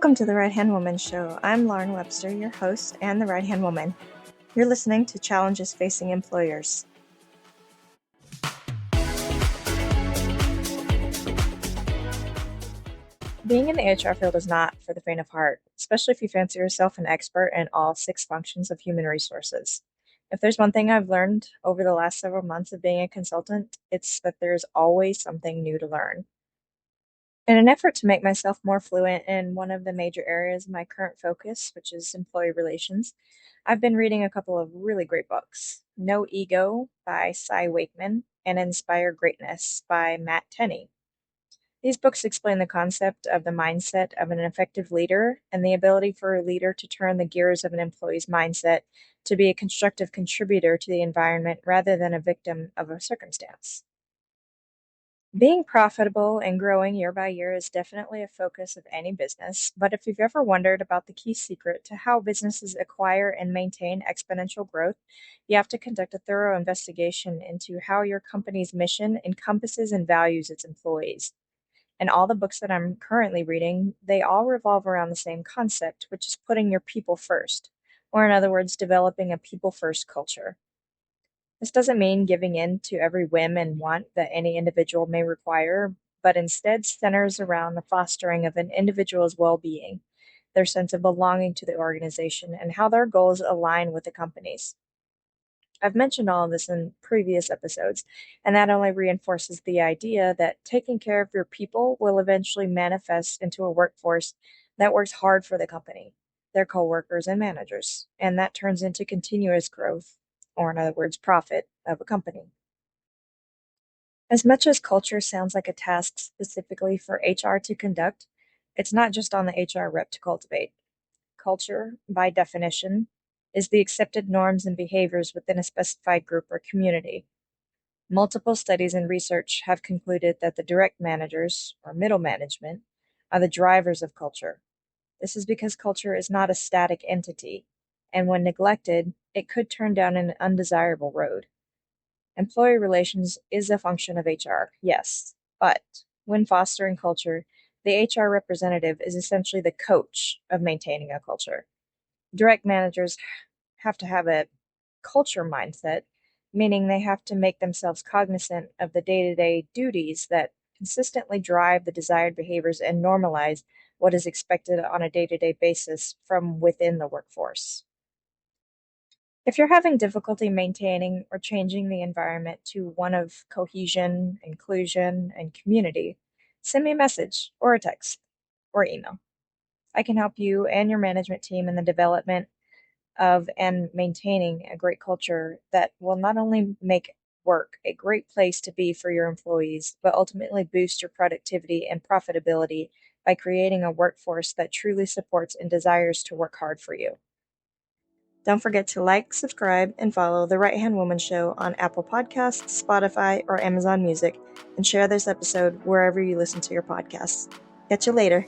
Welcome to the Right Hand Woman Show. I'm Lauren Webster, your host and the Right Hand Woman. You're listening to Challenges Facing Employers. Being in the HR field is not for the faint of heart, especially if you fancy yourself an expert in all 6 functions of human resources. If there's one thing I've learned over the last several months of being a consultant, it's that there's always something new to learn. In an effort to make myself more fluent in one of the major areas of my current focus, which is employee relations, I've been reading a couple of really great books. No Ego by Wakeman and Inspire Greatness by Tenney. These books explain the concept of the mindset of an effective leader and the ability for a leader to turn the gears of an employee's mindset to be a constructive contributor to the environment rather than a victim of a circumstance. Being profitable and growing year by year is definitely a focus of any business, but if you've ever wondered about the key secret to how businesses acquire and maintain exponential growth, you have to conduct a thorough investigation into how your company's mission encompasses and values its employees. And all the books that I'm currently reading, they all revolve around the same concept, which is putting your people first, or in other words, developing a people-first culture. This doesn't mean giving in to every whim and want that any individual may require, but instead centers around the fostering of an individual's well-being, their sense of belonging to the organization, and how their goals align with the company's. I've mentioned all of this in previous episodes, and that only reinforces the idea that taking care of your people will eventually manifest into a workforce that works hard for the company, their coworkers and managers, and that turns into continuous growth, or in other words, profit of a company. As much as culture sounds like a task specifically for HR to conduct, it's not just on the HR rep to cultivate. Culture, by definition, is the accepted norms and behaviors within a specified group or community. Multiple studies and research have concluded that the direct managers, or middle management, are the drivers of culture. This is because culture is not a static entity, and when neglected, it could turn down an undesirable road. Employee relations is a function of HR, yes, but when fostering culture, the HR representative is essentially the coach of maintaining a culture. Direct managers have to have a culture mindset, meaning they have to make themselves cognizant of the day-to-day duties that consistently drive the desired behaviors and normalize what is expected on a day-to-day basis from within the workforce. If you're having difficulty maintaining or changing the environment to one of cohesion, inclusion, and community, send me a message or a text or email. I can help you and your management team in the development of and maintaining a great culture that will not only make work a great place to be for your employees, but ultimately boost your productivity and profitability by creating a workforce that truly supports and desires to work hard for you. Don't forget to like, subscribe, and follow The Right Hand Woman Show on Apple Podcasts, Spotify, or Amazon Music, and share this episode wherever you listen to your podcasts. Catch you later.